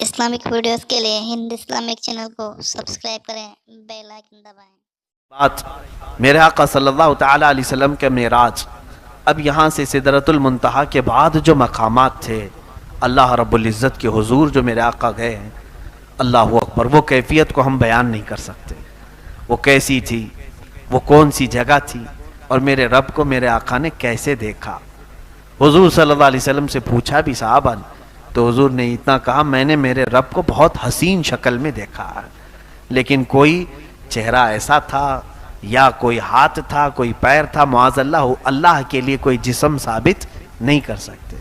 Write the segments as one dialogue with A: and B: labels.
A: Islamic videos کے لیے ہند Islamic channel کو سبسکرائب کریں، بیل آئکن دبائیں۔
B: بات میرے آقا صلی اللہ تعالیٰ علیہ وسلم کے معراج، اب یہاں سے سدرۃ المنتہا کے بعد جو مقامات تھے، اللہ رب العزت کے حضور جو میرے آقا گئے ہیں، اللہ اکبر، وہ کیفیت کو ہم بیان نہیں کر سکتے۔ وہ کیسی تھی، وہ کون سی جگہ تھی، اور میرے رب کو میرے آقا نے کیسے دیکھا۔ حضور صلی اللہ علیہ وسلم سے پوچھا بھی صحابہ نے، تو حضور نے اتنا کہا، میں نے میرے رب کو بہت حسین شکل میں دیکھا ہے، لیکن کوئی چہرہ ایسا تھا یا کوئی ہاتھ تھا، کوئی پیر تھا، معاذ اللہ کے لیے کوئی جسم ثابت نہیں کر سکتے۔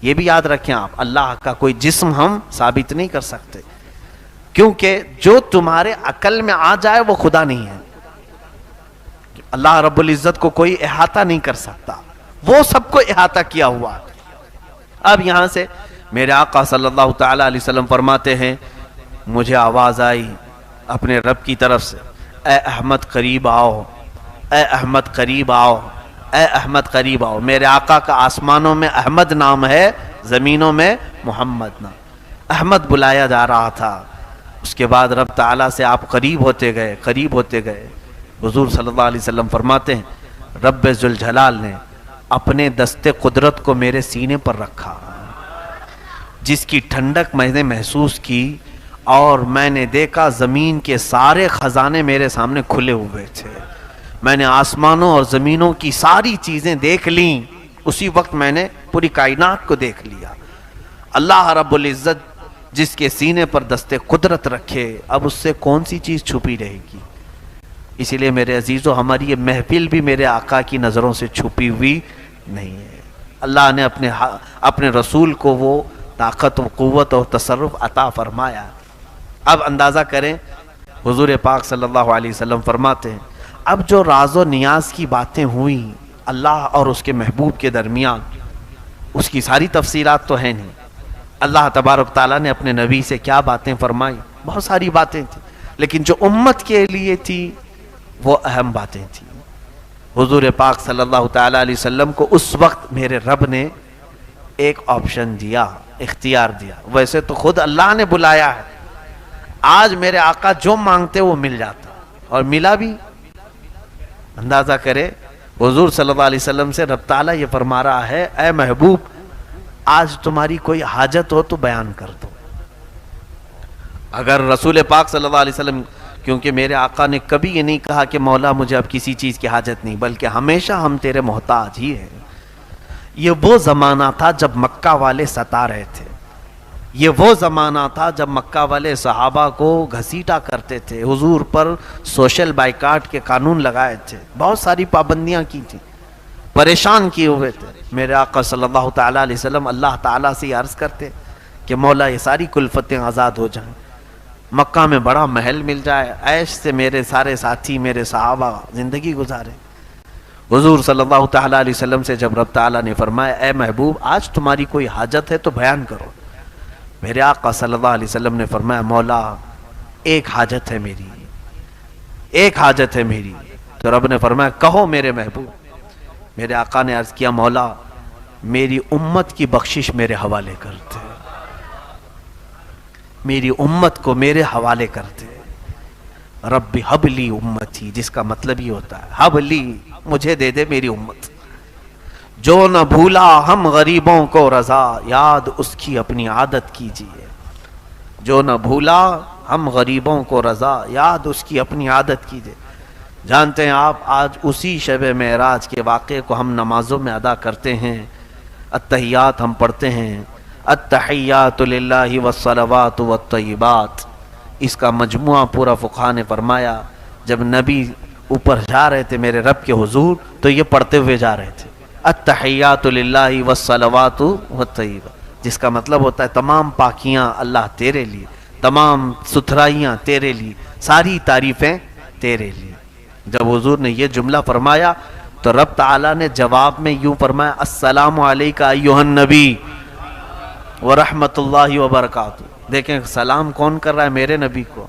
B: یہ بھی یاد رکھیں آپ، اللہ کا کوئی جسم ہم ثابت نہیں کر سکتے، کیونکہ جو تمہارے عقل میں آ جائے وہ خدا نہیں ہے۔ اللہ رب العزت کو کوئی احاطہ نہیں کر سکتا، وہ سب کو احاطہ کیا ہوا۔ اب یہاں سے میرے آقا صلی اللہ تعالیٰ علیہ وسلم فرماتے ہیں، مجھے آواز آئی اپنے رب کی طرف سے، اے احمد قریب آؤ، اے احمد قریب آؤ، اے احمد قریب آؤ۔ میرے آقا کا آسمانوں میں احمد نام ہے، زمینوں میں محمد نام۔ احمد بلایا جا رہا تھا، اس کے بعد رب تعالیٰ سے آپ قریب ہوتے گئے، قریب ہوتے گئے۔ حضور صلی اللہ علیہ وسلم فرماتے ہیں، رب ذوالجلال نے اپنے دست قدرت کو میرے سینے پر رکھا، جس کی ٹھنڈک میں نے محسوس کی، اور میں نے دیکھا زمین کے سارے خزانے میرے سامنے کھلے ہوئے تھے۔ میں نے آسمانوں اور زمینوں کی ساری چیزیں دیکھ لیں، اسی وقت میں نے پوری کائنات کو دیکھ لیا۔ اللہ رب العزت جس کے سینے پر دست قدرت رکھے، اب اس سے کون سی چیز چھپی رہے گی۔ اسی لیے میرے عزیزو، ہماری یہ محفل بھی میرے آقا کی نظروں سے چھپی ہوئی نہیں ہے۔ اللہ نے اپنے رسول کو وہ طاقت و قوت اور تصرف عطا فرمایا۔ اب اندازہ کریں، حضور پاک صلی اللہ علیہ وسلم فرماتے ہیں، اب جو راز و نیاز کی باتیں ہوئیں اللہ اور اس کے محبوب کے درمیان، اس کی ساری تفصیلات تو ہیں نہیں۔ اللہ تبارک تعالیٰ نے اپنے نبی سے کیا باتیں فرمائی، بہت ساری باتیں تھیں، لیکن جو امت کے لیے تھی وہ اہم باتیں تھیں۔ حضور پاک صلی اللہ تعالیٰ علیہ وسلم کو اس وقت میرے رب نے ایک آپشن دیا، اختیار دیا۔ ویسے تو خود اللہ نے بلایا ہے، آج میرے آقا جو مانگتے وہ مل جاتا، اور ملا بھی۔ اندازہ کرے، حضور صلی اللہ علیہ وسلم سے رب تعالیٰ یہ فرما رہا ہے، اے محبوب، آج تمہاری کوئی حاجت ہو تو بیان کر دو۔ اگر رسول پاک صلی اللہ علیہ وسلم، کیونکہ میرے آقا نے کبھی یہ نہیں کہا کہ مولا مجھے اب کسی چیز کی حاجت نہیں، بلکہ ہمیشہ ہم تیرے محتاج ہی ہیں۔ یہ وہ زمانہ تھا جب مکہ والے ستا رہے تھے، یہ وہ زمانہ تھا جب مکہ والے صحابہ کو گھسیٹا کرتے تھے، حضور پر سوشل بائیکاٹ کے قانون لگائے تھے، بہت ساری پابندیاں کی تھیں، پریشان کیے ہوئے تھے۔ میرے آقا صلی اللہ تعالیٰ علیہ وسلم اللہ تعالیٰ سے عرض کرتے کہ مولا یہ ساری کلفتیں آزاد ہو جائیں، مکہ میں بڑا محل مل جائے، عیش سے میرے سارے ساتھی، میرے صحابہ زندگی گزارے۔ حضور صلی اللہ تعالیٰ علیہ وسلم سے جب رب تعالیٰ نے فرمایا، اے محبوب، آج تمہاری کوئی حاجت ہے تو بیان کرو، میرے آقا صلی اللہ علیہ وسلم نے فرمایا، مولا ایک حاجت ہے میری، ایک حاجت ہے میری۔ تو رب نے فرمایا، کہو میرے محبوب۔ میرے آقا نے عرض کیا، مولا میری امت کی بخشش میرے حوالے کرتے، میری امت کو میرے حوالے کرتے۔ رب حب لی امتی، جس کا مطلب یہ ہوتا ہے، حب لی، مجھے دے دے میری امت۔ جو نہ بھولا ہم غریبوں کو رضا، یاد اس کی اپنی عادت کیجیے۔ جو نہ بھولا ہم غریبوں کو رضا، یاد اس کی اپنی عادت کیجیے۔ جانتے ہیں آپ، آج اسی شب معراج کے واقعے کو ہم نمازوں میں ادا کرتے ہیں، التحیات ہم پڑھتے ہیں، التحیات للہ والصلوات والطیبات۔ اس کا مجموعہ پورا فقہاء نے فرمایا، جب نبی اوپر جا رہے تھے میرے رب کے حضور، تو یہ پڑھتے ہوئے جا رہے تھے، التحیات للہ والصلوات والطیبات، جس کا مطلب ہوتا ہے تمام پاکیاں اللہ تیرے لیے، تمام ستھرائیاں تیرے لیے، ساری تعریفیں تیرے لیے۔ جب حضور نے یہ جملہ فرمایا تو رب تعالیٰ نے جواب میں یوں فرمایا، السلام علیکہ ایھا النبی ورحمۃ اللہ وبرکاتہ۔ دیکھیں سلام کون کر رہا ہے؟ میرے نبی کو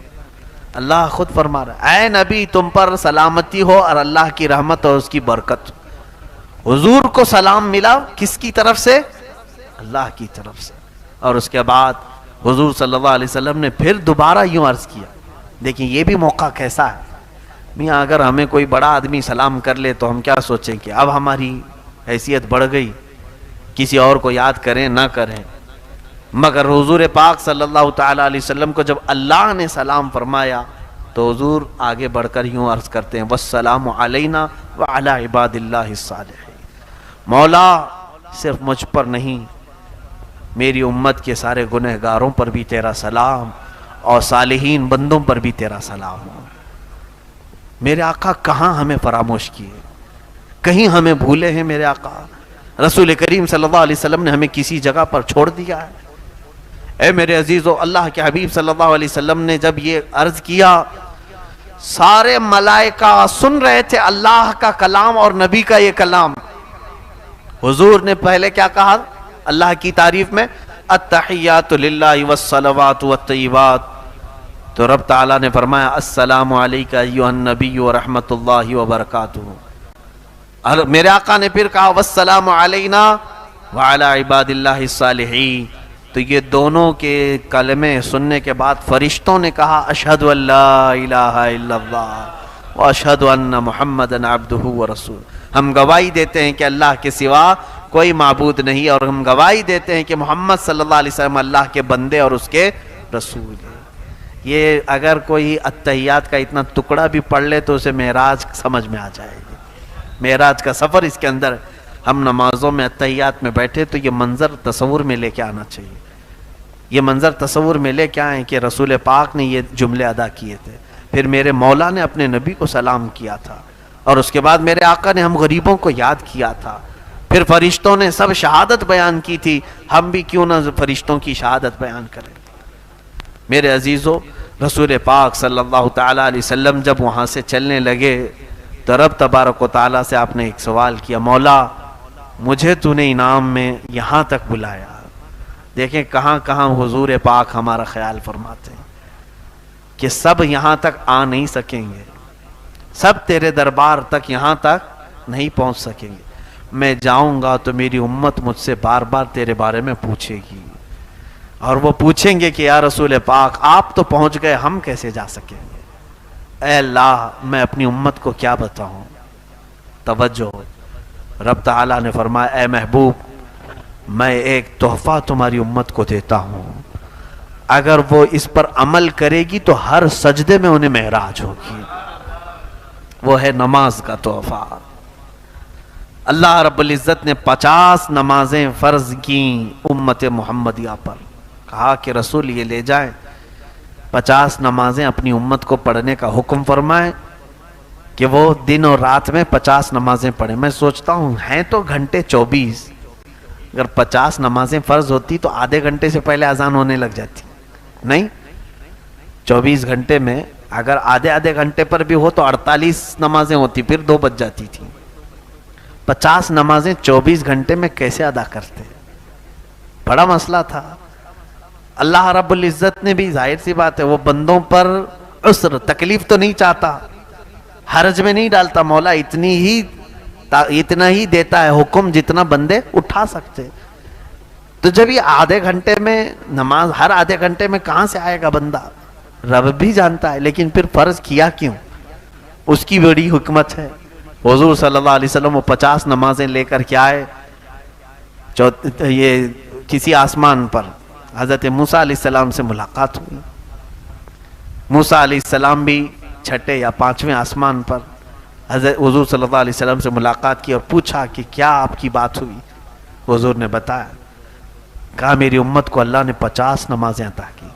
B: اللہ خود فرما رہا ہے، اے نبی تم پر سلامتی ہو اور اللہ کی رحمت اور اس کی برکت۔ حضور کو سلام ملا کس کی طرف سے؟ اللہ کی طرف سے۔ اور اس کے بعد حضور صلی اللہ علیہ وسلم نے پھر دوبارہ یوں عرض کیا. دیکھیں یہ بھی موقع کیسا ہے. میاں اگر ہمیں کوئی بڑا آدمی سلام کر لے تو ہم کیا سوچیں کہ اب ہماری حیثیت بڑھ گئی, کسی اور کو یاد کریں نہ کریں. مگر حضور پاک صلی اللہ تعالیٰ علیہ وسلم کو جب اللہ نے سلام فرمایا تو حضور آگے بڑھ کر یوں عرض کرتے ہیں والسلام علینا وعلی عباد اللہ الصالحین. مولا صرف مجھ پر نہیں, میری امت کے سارے گنہگاروں پر بھی تیرا سلام اور صالحین بندوں پر بھی تیرا سلام ہو. میرے آقا کہاں ہمیں فراموش کیے, کہیں ہمیں بھولے ہیں میرے آقا. رسول کریم صلی اللہ علیہ وسلم نے ہمیں کسی جگہ پر چھوڑ دیا ہے. اے میرے عزیزو, اللہ کے حبیب صلی اللہ علیہ وسلم نے جب یہ عرض کیا, سارے ملائکہ سن رہے تھے اللہ کا کلام اور نبی کا یہ کلام. حضور نے پہلے کیا کہا اللہ کی تعریف میں, التحیات للہ والصلوات والطیبات, تو رب تعالیٰ نے فرمایا السلام علیکہ ایھا النبی ورحمۃ اللہ وبرکاتہ. میرے آقا نے پھر کہا والسلام علینا وعلی عباد اللہ الصالحین. تو یہ دونوں کے کلمے سننے کے بعد فرشتوں نے کہا اشہد ان لا الہ الا اللہ واشہد ان محمدًا عبدہ ورسولہ. ہم گواہی دیتے ہیں کہ اللہ کے سوا کوئی معبود نہیں, اور ہم گواہی دیتے ہیں کہ محمد صلی اللہ علیہ وسلم اللہ کے بندے اور اس کے رسول ہیں. یہ اگر کوئی اتحیات کا اتنا ٹکڑا بھی پڑھ لے تو اسے معراج سمجھ میں آ جائے گی. معراج کا سفر اس کے اندر. ہم نمازوں میں اتحیات میں بیٹھے تو یہ منظر تصور میں لے کے آنا چاہیے. یہ منظر تصور میں لے کے آئیں کہ رسول پاک نے یہ جملے ادا کیے تھے, پھر میرے مولا نے اپنے نبی کو سلام کیا تھا, اور اس کے بعد میرے آقا نے ہم غریبوں کو یاد کیا تھا, پھر فرشتوں نے سب شہادت بیان کی تھی, ہم بھی کیوں نہ فرشتوں کی شہادت بیان کریں. میرے عزیزو, رسول پاک صلی اللہ تعالیٰ علیہ وسلم جب وہاں سے چلنے لگے تو رب تبارک و تعالیٰ سے آپ نے ایک سوال کیا, مولا مجھے تو نے انعام میں یہاں تک بلایا. دیکھیں کہاں کہاں حضور پاک ہمارا خیال فرماتے ہیں کہ سب یہاں تک آ نہیں سکیں گے, سب تیرے دربار تک یہاں تک نہیں پہنچ سکیں گے. میں جاؤں گا تو میری امت مجھ سے بار بار تیرے بارے میں پوچھے گی, اور وہ پوچھیں گے کہ یا رسول پاک آپ تو پہنچ گئے, ہم کیسے جا سکیں گے. اے اللہ میں اپنی امت کو کیا بتاؤں. توجہ, رب تعالیٰ نے فرمایا اے محبوب میں ایک تحفہ تمہاری امت کو دیتا ہوں, اگر وہ اس پر عمل کرے گی تو ہر سجدے میں انہیں معراج ہوگی. وہ ہے نماز کا تحفہ. اللہ رب العزت نے 50 نمازیں فرض کی امت محمدیہ پر. کہا کہ رسول یہ لے جائیں 50 نمازیں اپنی امت کو پڑھنے کا حکم فرمائیں کہ وہ دن اور رات میں 50 نمازیں پڑھیں. میں سوچتا ہوں ہیں تو گھنٹے 24, اگر 50 نمازیں فرض ہوتی تو آدھے گھنٹے سے پہلے اذان ہونے لگ جاتی. نہیں, 24 گھنٹے میں اگر آدھے گھنٹے پر بھی ہو تو 48 نمازیں ہوتی, پھر 2 بج جاتی تھی. 50 نمازیں 24 گھنٹے میں کیسے ادا کرتے, بڑا مسئلہ تھا. اللہ رب العزت نے بھی ظاہر سی بات ہے وہ بندوں پر عسر تکلیف تو نہیں چاہتا, حرج میں نہیں ڈالتا. مولا اتنا ہی دیتا ہے حکم جتنا بندے اٹھا سکتے. تو جب یہ آدھے گھنٹے میں نماز, ہر آدھے گھنٹے میں کہاں سے آئے گا بندہ, رب بھی جانتا ہے. لیکن پھر فرض کیا کیوں, اس کی بڑی حکمت ہے. حضور صلی اللہ علیہ وسلم وہ 50 نمازیں لے کر کے آئے. یہ کسی آسمان پر حضرت موسیٰ علیہ السلام سے ملاقات ہوئی. موسیٰ علیہ السلام بھی 6 یا 5ویں آسمان پر حضرت حضور صلی اللہ علیہ وسلم سے ملاقات کی اور پوچھا کہ کیا آپ کی بات ہوئی. حضور نے بتایا, کہا میری امت کو اللہ نے 50 نمازیں عطا کی.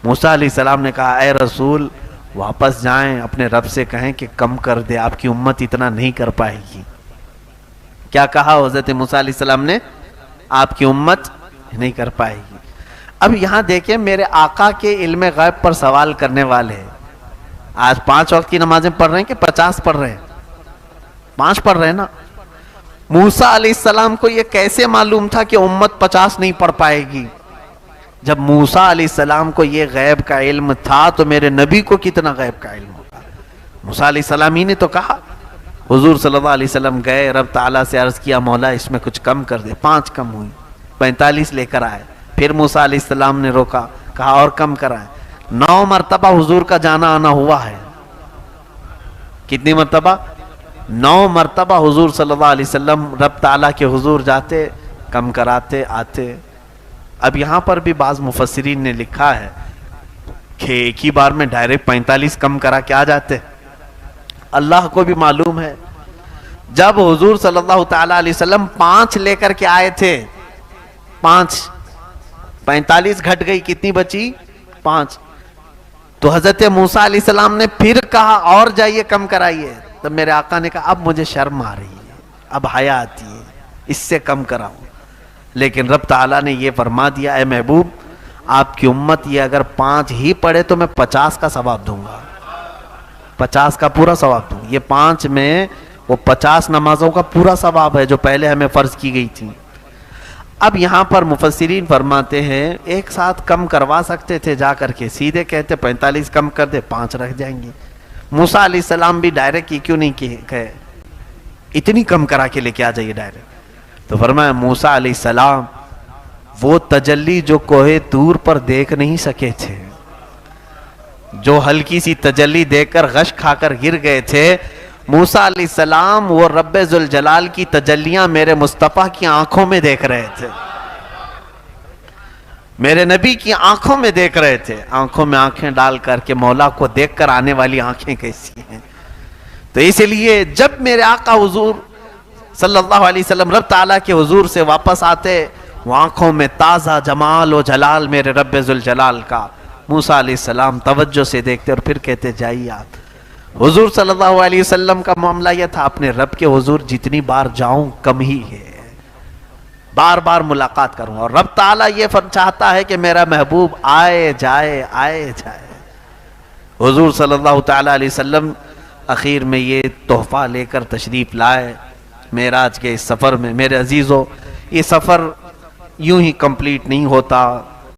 B: موسیٰ علیہ السلام نے کہا اے رسول واپس جائیں اپنے رب سے کہیں کہ کم کر دے, آپ کی امت اتنا نہیں کر پائے گی. کیا کہا حضرت موسیٰ علیہ السلام نے, آپ کی امت نہیں کر پائے گی. اب یہاں دیکھیں میرے آقا کے علم غیب پر سوال کرنے والے ہیں. آج 5 وقت کی نمازیں پڑھ رہے ہیں کہ 50 پڑھ رہے ہیں, 5 پڑھ رہے ہیں نا. موسیٰ علیہ السلام کو یہ کیسے معلوم تھا کہ امت 50 نہیں پڑھ پائے گی. جب موسیٰ علیہ السلام کو یہ غیب کا علم تھا تو میرے نبی کو کتنا غیب کا علم ہوگا. موسیٰ علیہ السلام ہی نے تو کہا. حضور صلی اللہ علیہ وسلم گئے, رب تعالیٰ سے عرض کیا مولا اس میں کچھ کم کر دے. 5 کم ہوئی, 45 لے کر آئے. پھر موسیٰ علیہ السلام نے روکا, کہا اور کم کرائیں. 9 مرتبہ حضور کا جانا آنا ہوا ہے. کتنی مرتبہ؟ 9 مرتبہ حضور صلی اللہ علیہ وسلم رب تعالیٰ کے حضور جاتے، کم کراتے آتے. اب یہاں پر بھی بعض مفسرین نے لکھا ہے کہ ایک ہی بار میں ڈائریکٹ 45 کم کرا کے آ جاتے. اللہ کو بھی معلوم ہے جب حضور صلی اللہ تعالیٰ علیہ وسلم 5 لے کر کے آئے تھے، 45 گھٹ گئی، کتنی بچی؟ 5. تو حضرت موسیٰ علیہ السلام نے پھر کہا اور جائیے کم کرائیے. تب میرے آقا نے کہا اب مجھے شرم آ رہی ہے، اب حیا آتی ہے، اس سے کم کراؤں. لیکن رب تعالیٰ نے یہ فرما دیا اے محبوب آپ کی امت یہ اگر 5 ہی پڑھے تو میں 50 کا ثواب دوں گا، 50 کا پورا ثواب دوں. یہ 5 میں وہ 50 نمازوں کا پورا ثواب ہے جو پہلے ہمیں فرض کی گئی تھی. اب یہاں پر مفسرین فرماتے ہیں ایک ساتھ کم کروا سکتے تھے، جا کر کے سیدھے کہتے 45 کم کر دے 5 رکھ جائیں گے. موسیٰ علیہ السلام بھی ڈائریکٹ کیوں نہیں کہے اتنی کم کرا کے لے کے آ جائیے ڈائریکٹ. تو فرمایا موسیٰ علیہ السلام وہ تجلی جو کوہ طور پر دیکھ نہیں سکے تھے، جو ہلکی سی تجلی دیکھ کر غش کھا کر گر گئے تھے، موسیٰ علیہ السلام وہ رب ذوالجلال کی تجلیاں میرے مصطفیٰ کی آنکھوں میں دیکھ رہے تھے، میرے نبی کی آنکھوں میں دیکھ رہے تھے. آنکھوں میں آنکھیں ڈال کر کے مولا کو دیکھ کر آنے والی آنکھیں کیسی ہیں. تو اس لیے جب میرے آقا حضور صلی اللہ علیہ وسلم رب تعالیٰ کے حضور سے واپس آتے، وہ آنکھوں میں تازہ جمال و جلال میرے رب ذوالجلال کا. موسیٰ علیہ السلام توجہ سے دیکھتے اور پھر کہتے جائیے آپ. حضور صلی اللہ علیہ وسلم کا معاملہ یہ تھا اپنے رب کے حضور جتنی بار جاؤں کم ہی ہے، بار بار ملاقات کروں. اور رب تعالیٰ یہ چاہتا ہے کہ میرا محبوب آئے جائے آئے جائے. حضور صلی اللہ تعالیٰ علیہ وسلم اخیر میں یہ تحفہ لے کر تشریف لائے معراج کے اس سفر میں. میرے عزیزو یہ سفر یوں ہی کمپلیٹ نہیں ہوتا،